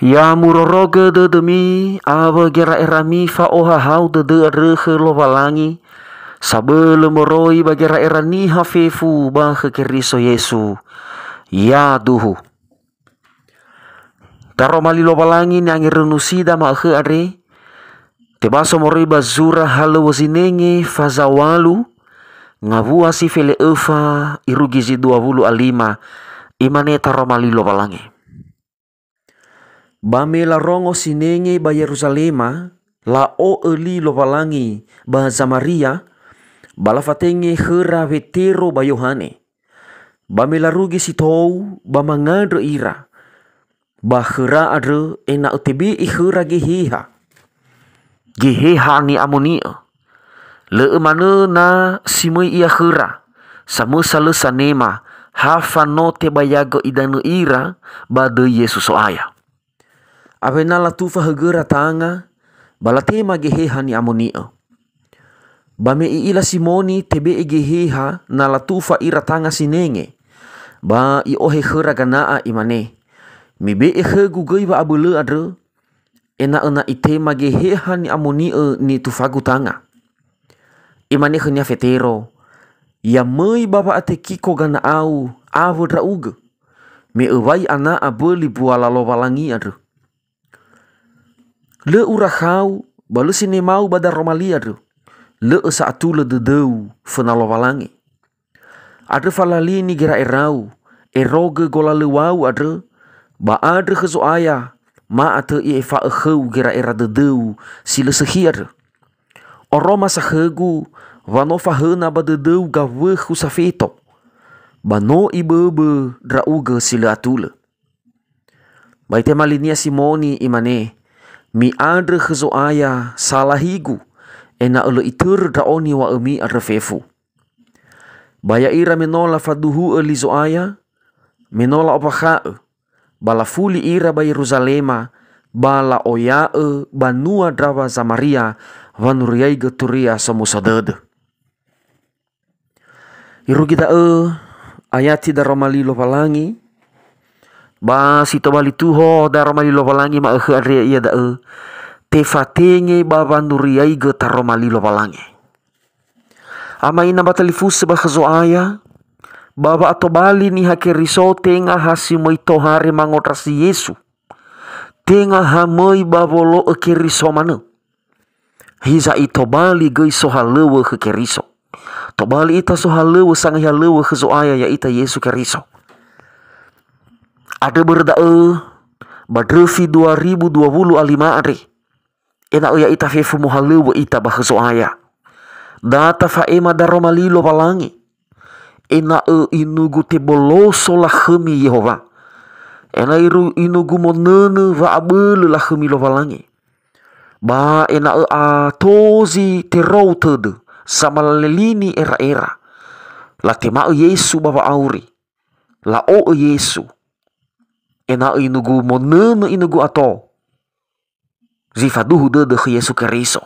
Ya muroroge de demi ava gera erami fa oha hau de arrehe lovalangi sebelum moroi bagera erani hafefu bah keriso Yesu ya duhu taro mali lovalangi ni angin renusida ma he are te baso moroi bazura halo wazinenge fazawalu ngavua si fele efa irugizi 25 imane taro mali lovalangi Bame la rongo sinenge ba Yerusalema la o eli lovalangi ba Samaria bala fatenge hera vetero ba Yohane. Bame la rugi sitou ba mangadro ira ba hera adre ena utebe i hera geheha. Geheha ni amonia. Le emane na simui ia hera sama salesa nema hafa no te bayago idanu ira ba de Yesus aya. Avena la tufa hegera tanga bala tema geheha ni amonia. Bame ila Simoni tebe geheha na la tufa ira tanga sinenge. Ba i ohe hera ganaa imane. Mibe hegu gei ba abule adre. Ena itema geheha ni amonia ni tufagu tanga. Imane henya fetero. Ya mei baba ate kiko gana au avo drauge. Me ewai ana abeli buala lovalangi adre. Le urahau balu sine mau bada romalia dru. Le esa atula dedeu fena lovalangi. Adre falali ni gira erau. Eroge gola lewau adre. Ba adre kezo aya. Ma ate i efa eheu gira era dedeu sila sehi adre. Oroma sahegu vanofa hena ba dedeu gawehu safeto. Bano ibebe drauge sila atula. Baite malinia Simoni imane. Mi adre kezo aya salahigu ena elo itur daoni wa emi adre fefu. Baya ira menola faduhu elizo aya menola opahae bala fuli ira ba Yerusalema bala oyae banua drawa Samaria vanuriai geturia somusadede. Irugida ayati daromali lovalangi ba sito bali tuho daromali lovalangi ma area ia da te fatenge ba vanuriai getaromali lovalangi. Ama ina batalifus ba khazo aya baba atobali ni hakeriso tenga hasimoi tohare mangotrasi Yesu. Tenga hamoi bavolo ekeriso mana. Hiza itobali gei sohalewe keriso. Tobali ita sohalewe sang halewe khazo aya ya ita Yesu keriso. Ada berdae badrefi 2020 alima are. Ena oya ita fefu mohalewe ita bakhazo aya. Data faema daromali lovalangi. Ena inugu te boloso la khemi Yehova. Ena inugu monene va abele la khemi lovalangi. Ba ena tozi te routede sama lelini era. La tema Yesu baba auri. La Yesu. Ena inugu monene inugu ato. Zifaduhu de Yesu keriso.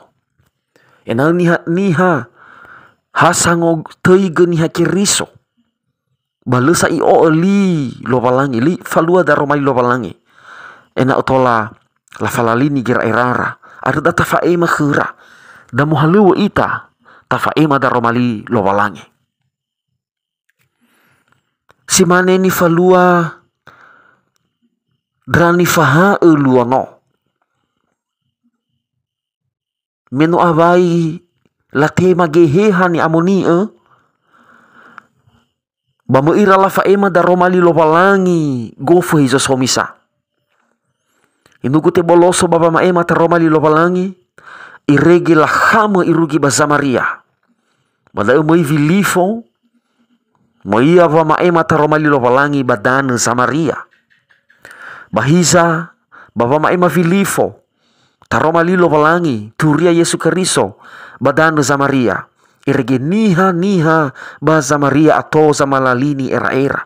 Ena niha hasango teiga niha keriso. Balesa i li lovalangi li falua daromali lovalangi. Ena otola la falalini gira erara. Ada data faema khira. Da muhalewa ita tafaema daromali lovalangi. Simane ni falua drani faha luano. Meno avai la tema geheha ni amonia. Bamo ira la faema daromali lovalangi gofu hizo somisa. Inugu te boloso baba maema taromali lovalangi. Iregi la hama irugi ba Samaria. Bada moi vilifo. Moi ava maema taromali lovalangi badane Samaria. Bahiza baba maema vilifo. Taromali lovalangi turia Yesu keriso badane Samaria. Irege niha ba Samaria atau zamalalini era.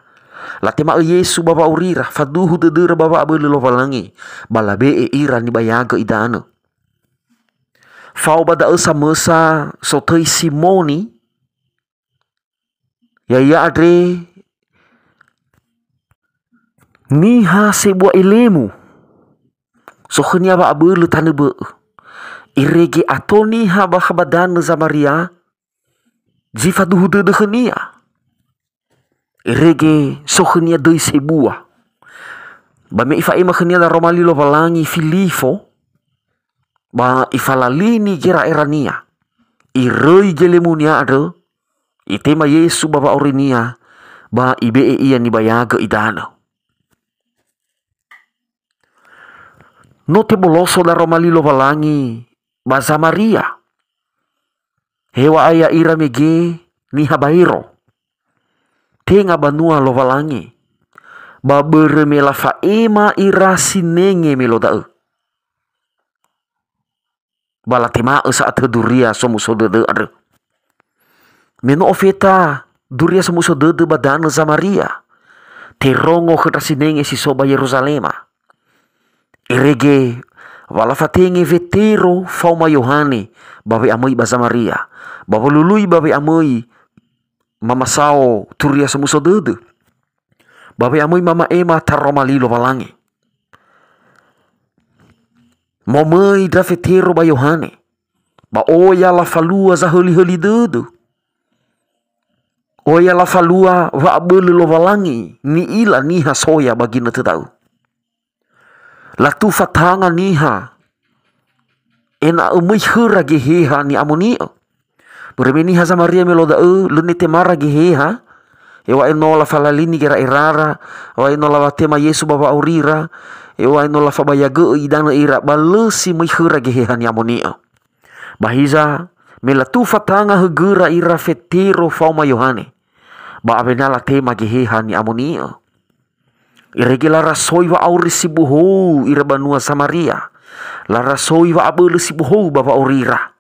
La tema Yesu baba urira faduhu dedera baba abele lovalangi. Balabe ira ni bayaga idana. Fau bada mesa sotei Simoni. Ya adre niha sebuah ilemu. sokhnia ba abele tanebe irege atoni haba habadan Samaria jifa duhu de khnia irege sokhnia dei sebua ba me ifa ema khnia da romali lo valangi filifo ba ifalalini kira erania irei jelemunia ado itema Yesu baba orinia ba ibe iya ni bayaga idano no te boloso da romali lo valangi ba Samaria hewa aya ira mege ni habairo tenga banua lo valangi ba beremela faema ira sinenge meloda bala tema saat duria somuso de ada meno ofeta duria somuso de badana Samaria terongo khata sinenge si soba Yerusalema irege wala fatenge vetero fauma Yohane babe amoi ba Samaria baba lului babe amoi mama sao turia somuso de babe amoi mama ema taromali lo valangi momoi drafetero ba Yohane ba oya la falua za heli dedo oya la falua wa abele lo valangi ni ila niha soya bagina tedau la tu fatanga niha ena umui hura geheha ni amonio beremeni ha Samaria meloda lene temara geheha ewa enola falalini kira irara wa enola tema Yesu baba aurira ewa enola fabayaga idana ira balesi mihura gehehani amonia bahiza melatu fatanga hegera ira fetero fauma Yohane ba abenala tema gehehani amonia irege la rasoi wa auri sibuho ira banua Samaria la rasoi wa abele sibuho baba aurira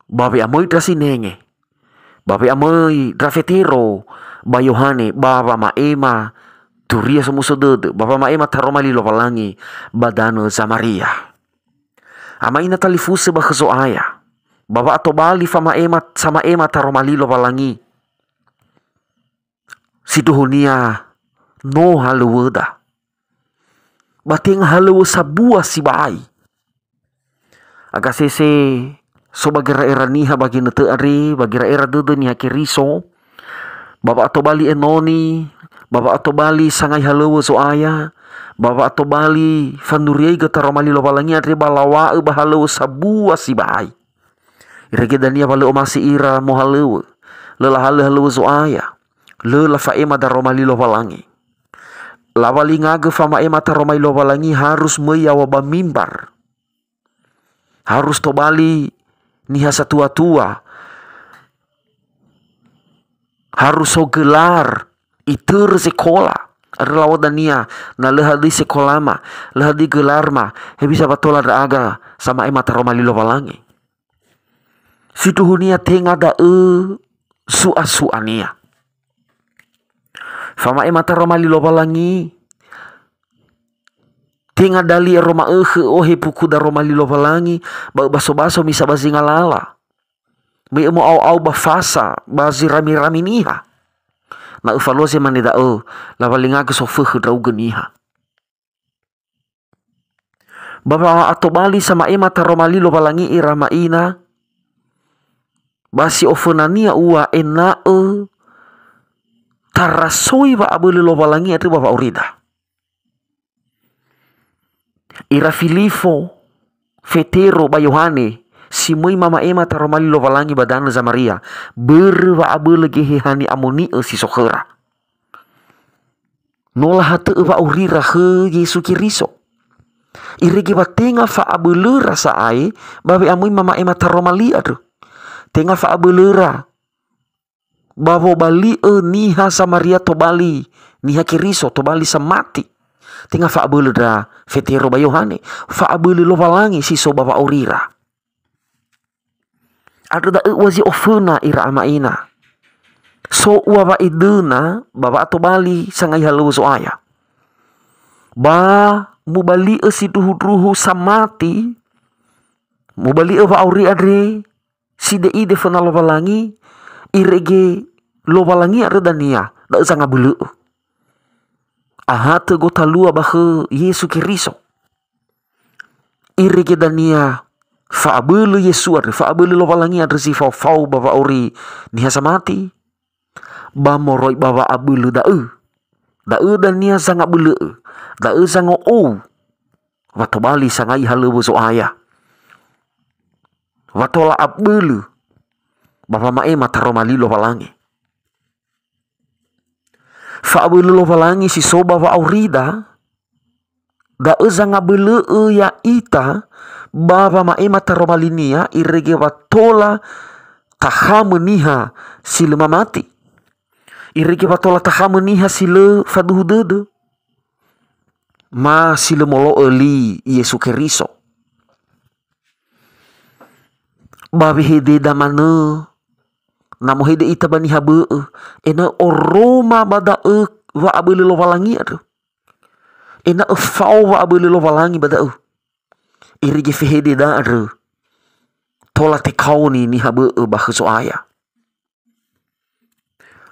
babe amoi trasinenge babe amoi drafetero ba Yohane baba maema turia somuso dede baba maema taromali lo valangi badano Samaria amaina talifuse ba khazo aya baba atobali fama ema sama ema taromali lo valangi siduhunia no haluweda bating haluwa sabua si bai agasese so bagira era niha bagi nete ari bagira era dede niha keriso baba atobali enoni baba atobali sangai halewa so aya baba atobali fanuriai gata romali lo balangi ari balawa ba halewa sabua si bai irege dania bale omasi ira mo halewa lela halewa so aya lela faema da romali lo balangi lawali ngaga fama ema ta romali lo balangi harus meyawa ba mimbar harus tobali niha satua-tua harus so gelar itur sekolah adalah wadania na leha di sekolah ma leha di gelar ma he bisa batola da aga sama ema taromali lo valangi situ hunia tenga da suania fama ema taromali lo valangi tenga dali roma ohe puku da romali lo valangi baso-baso misa bazingalala me emo au ba fasa bazi rami niha na ufalose manida la valinga ke sofu drau geniha baba atobali sama ema taromali lo valangi irama ina basi ofenania ua ena tarasoi ba abele lo valangi ati baba urida ira Filifo fetero ba Yohane simui mama ema taromali lo valangi badana Samaria berwa abele gehehani amoni si sokhera nola hate ba urira he Yesu Kiriso irege batenga fa abele rasa ai babe amui mama ema taromali adu tenga fa abelera babo bali niha Samaria to bali niha Kiriso to bali samati tenga fa abele da fetero ba Yohane fa abele lo valangi si so baba urira ada da wazi ofuna ira amaina so uwa iduna baba ato bali sangai halu so aya ba mubali si duhu samati mubali ba auri adre si de ide fana lo valangi irege lo valangi ada dania da sanga bulu ahata go talua bahe Yesu Keriso. Iri ke dania faabelu Yesu ar faabelu lo walangi ar si fau bava ori niha samati. Ba moroi bava abelu da'u dania sanga belu da'u sanga o. Wato bali sangai halu so aya. Wato la abelu bava mae mataromali lo walangi. Faabelu lo walangi si soba va aurida da zanga bele ya ita bava mae mataromalinia irege watola tahamu niha sile mamati. Irege watola tahamu niha sile faduhudede ma sile molo eli Yesu Keriso. Babe hede damane namo hede ita bani habe ena oroma bada wa abele lo walangi ado ena fau wa abele lo walangi bada irige fehede da ado tola te kauni ni habe bah so aya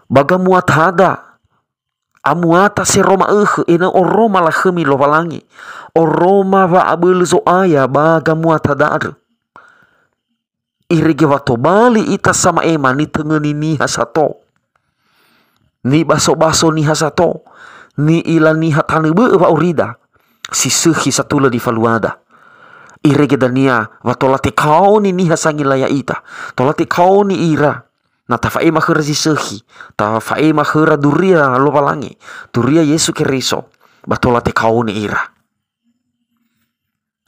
baga muat hada amuata se roma ena oroma la khemi lo walangi oroma wa abele so aya baga muat hada ado irege wato bali ita sama ema ni tengeni ni hasato ni baso ni hasato ni ila ni hatane be wa urida si sehi satula di faluada irege dania wato late kau ni hasangi laya ita tolate kau ni ira na ta fae mahera si sehi ta fae mahera duria lo walangi duria Yesu Keriso bato late kau ni ira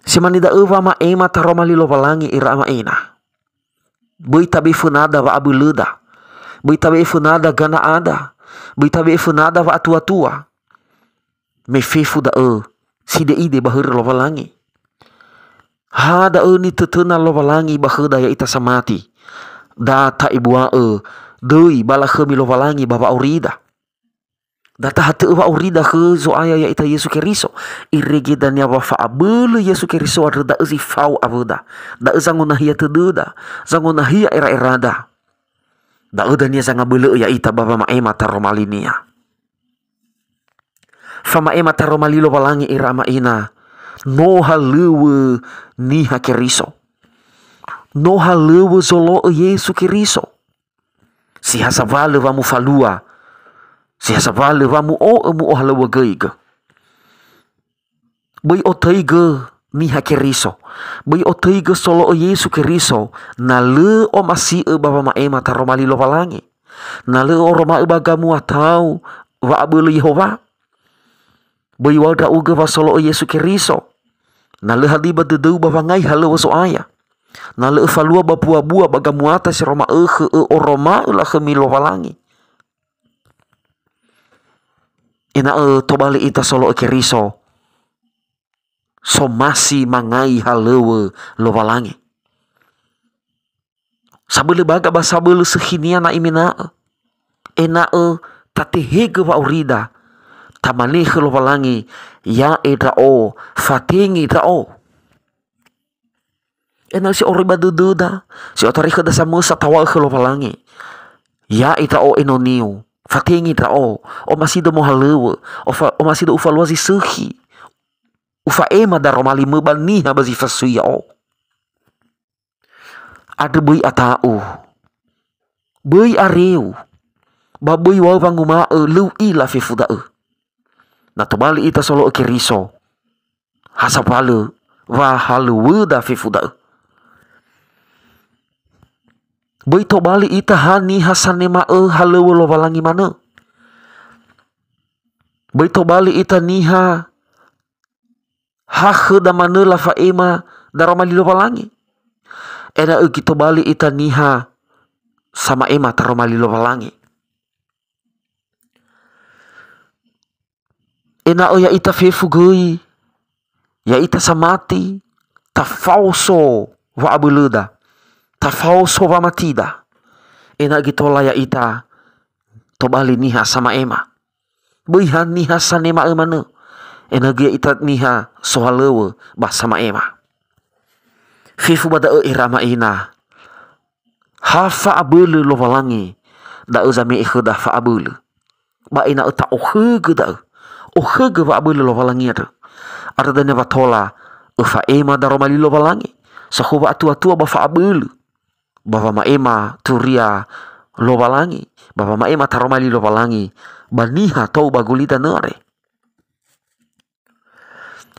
simani da ewa ma ema taromali lo walangi ira ma ena. Bui tabe funada wa abuluda. Bui tabe funada gana ada. Bui tabe funada wa atua-tua. Me fefu da side ide bahur lo walangi. Ha da ni tetena lo walangi bahur da ya ita samati. Da ta ibua doi bala khemi lo walangi baba aurida. Da ta hatu wa aurida ke zo aya ya ita Yesu Keriso. Irege dan ya wa faabulu Yesu Keriso ada da si fau avuda. Da zanguna hiya teduda. Zanguna hiya era-erada. Da dan ya zanga bulu ya ita baba mae mata romalinia. Fa mae mata romalilo walangi ira maina. No haluwe ni ha Keriso. No haluwe zolo Yesu Keriso. Si hasavale wa mufalua. Si hasavale wa mu halawa geiga. Bai otaiga ni ha Keriso. Bai otaiga solo Yesu Keriso. Na le o masi baba mae mata romali lo walangi. Na le o roma bagamu atau wa abulu Yehova. Bai wada uga wa solo Yesu Keriso. Na le hadiba dedeu baba ngai halawa so aya. Na le falua bapua-bua bagamu atas roma o roma la khemi lo walangi. Ina tobali ita solo Keriso. So masih mangai halewe lo walangi. Sabele baga ba sabele sehinia na imina. Ena tatehege wa urida. Tamanehe lo walangi. Ya eda fatingi da Ena si oriba dududa. Si otarika da samusa tawahe lo walangi. Ya eda enoniu. Fatingi da o masih do mo halewe. O masih do ufaluazi sehi. Ufa ema da romali mebaniha bazi fasuya ada bui atau bui areu babui wa vanguma lu ila fefuda na tobali ita solo Keriso hasapale wa halu da fefuda bui tobali ita hani hasanema halu lo walangi mana bui tobali ita niha hah da mana la fa ema da romali lo walangi ena kita bali ita niha sama ema taromali lo walangi ena ya ita fefu goi ya ita samati ta falso wa abuluda ta falso wa matida ena gitola ya ita to bali niha sama ema buihan niha sanema emana ena gia ita niha sohalewe bah sama ema fifu bada irama ina hafa abulu lo walangi da uzame ikhuda fa abulu ba ina uta okhuguda hege wa abele lo valangi ada. Ada danya batola fa ema daromali lo valangi. Sahuba atua-tua ba fa abele. Bava ma ema turia lo valangi. Bava ma ema taromali lo valangi. Baniha tau bagulita nare.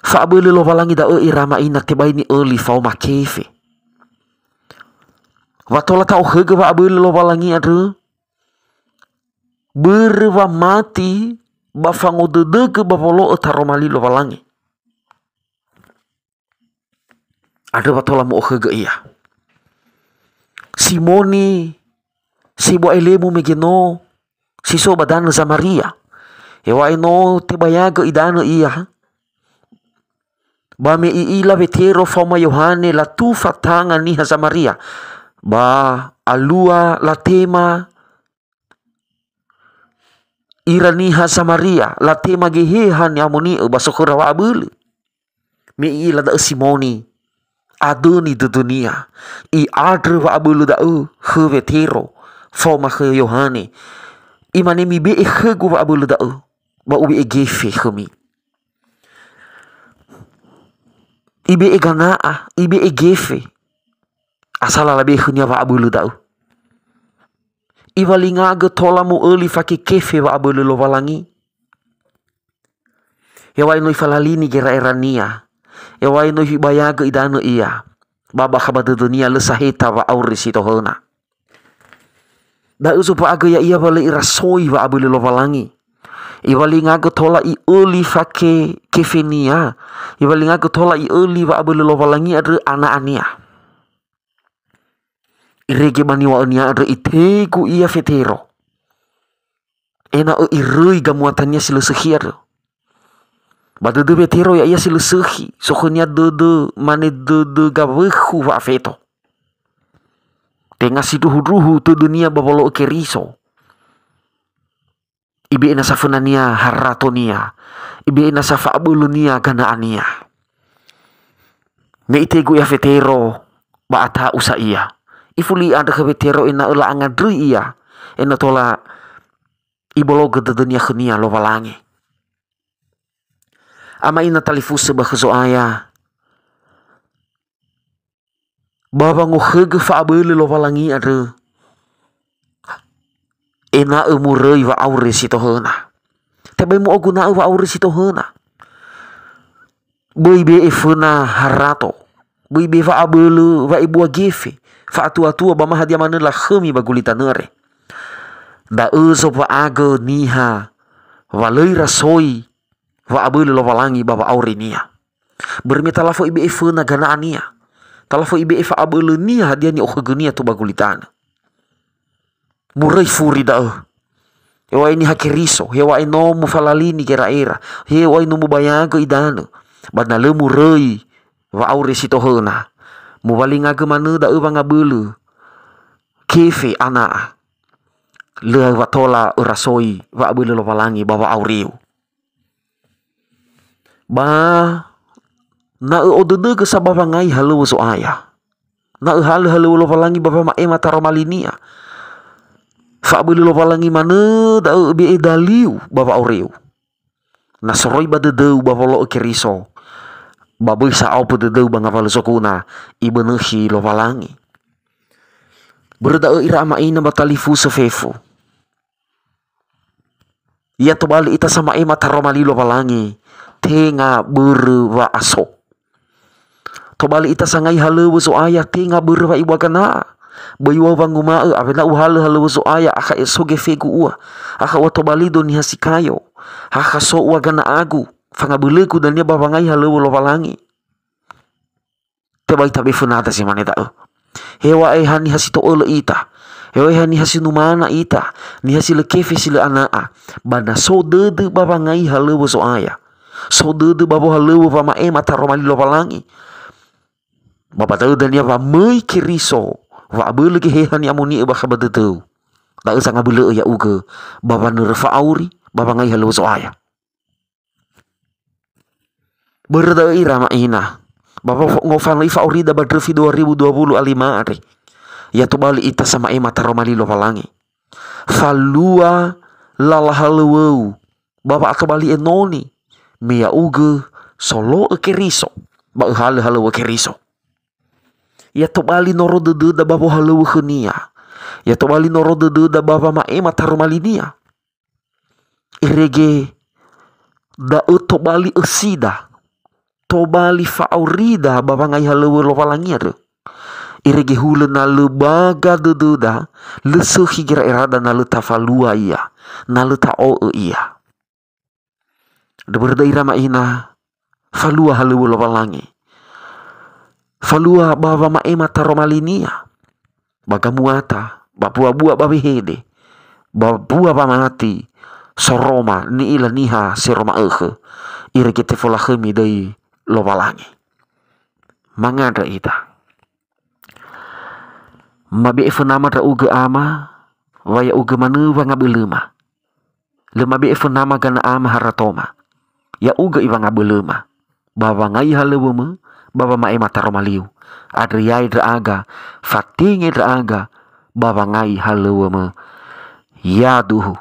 Fa abele lo valangi da irama ina tebaini early fa ma kefe. Watola tau hege wa abele lo valangi ada. Berwa mati bafango dedeke bapolo taromali lo valangi. Ada watola mo hege iya. Simoni sibo elemu megeno siso badana Samaria. Ewa ino tebayaga idana iya. Ba me iila vetero fama Yohane la tu fatanga niha Samaria. Ba alua la tema iraniha Samaria la tema gehehan amoni basokora wa abul. Me iila da Simoni adoni de dunia I adre wa abulu da vetero foma he Yohane imane mi be hegu wa abulu da ba ubi gefe khami ibe ganaa ibe gefe asala labe khnya wa abulu da iwalinga ge tola mu early fake kefe wa abulu lo walangi yawa ino ifalalini gera erania. Ewa ino hibayaga idano iya. Baba kabada dunia lesaheta wa aurisi tohona. Da usu pa aga ya iya wale irasoi wa abule lo walangi. Iwali ngaga tola I uli fake kefenia. Iwali ngaga tola I uli wa abule lo walangi ada anak ania. Irege bani wa ania ada itegu iya vetero. Ena irui gamuatannya silusahir. Bada de vetero ya ia silusuhi. Sokonya de mane de gawehu wa veto. Tengah si duhu tu dunia babolo keriso. Ibe ina safunania haratonia. Ibe ina safa abulunia ganaania. Me itegu ya vetero ba ata usa iya. Ifuli ada ke vetero ina ula angadri iya. Ina tola ibolo gede dunia khnia lo walangi. Ama ina talifuse bakhazo aya. Baba ngohege fa abele lo walangi ada. Ena umurei wa aure sitohona. Tebe mo oguna wa aure sitohona. Boibe efuna harato. Boibe fa abele wa ibu gefe. Fa atua-tua bama hadia mana la khami bagulita nere. Da uzo wa aga niha. Walei rasoi. Wa abule lo walangi baba aure nia. Bermi talafo ibe efuna gana ania. Talafo ibe efa abule nia dia ni okhagunia tu bagulitana. Murai furi da hewa ini hakiriso. Hewa ino mufalalini kera era. Hewa ino mubayaga idana. Badna le murai wa aure sitohona. Mubalinga ke mana da banga bulu. Kefe ana. Le watola urasoi wa abule lo walangi baba aureu. Ba na odede ke sababa ngai halu so aya. Na halu lo walangi baba ma ema taromalinia. Fa abule lo walangi mana da be daliu baba aureu. Na soroi badedeu baba lo keriso. Baba sa au pededeu banga valu sokuna ibenehi lo walangi. Berda ira ma ina batalifu sefefu. Ya to bali ita sama ema taromali lo walangi. Tenga berwa aso. Tobali ita sangai halu so ayah tenga berwa iwa kana. Bayuwa banguma avena uhalu halu so ayah aka esoge fegu ua. Aka watobali doni hasikayo. Aka so ua gana agu. Fanga beleku dan dia babangai halu lo walangi. Tebai tabe funata si maneta. Hewa hani hasito ole ita. Hewa hani hasinu mana ita. Ni hasile kefe sile anaa. Bana so dede babangai halu so ayah. So de babo halu wa ma ema taromali lo walangi. Bapa tahu dan dia wa mai kiriso. Wa abule ke hehan amoni ba khabade tu. Da usang abule ya uge. Bapa nerfa auri, bapa ngai halu so aya. Berda ira ma ina. Bapa ngofan ifa auri da badrefi 2020 alima ari. Ya tu bali ita sama ema taromali lo walangi. Falua lala halu. baba atau bali enoni mea uge solo keriso ba hale keriso ya to bali noro dede da babo hale khnia ya to bali noro dede da baba ma ema taromalinia irege da to bali esida to bali faurida baba ngai hale lo palangia de irege hule na le baga dede da le sehigira irada na le tafalua ia na le ta o ia de berdaira ma ina falua hale lo palangi falua baba ma ema taromalinia baga muata babua bua babe hede babua pamati soroma ni ila niha seroma irege te fola khemi dei lo palangi mangada ita mabe nama da uga ama waya uga manu wanga belema le mabe nama gana ama haratoma ya uga iwa ngabelema baba ngai halewema baba mae mataromaliu adriai draga fatinge draga baba ngai halewema ya duhu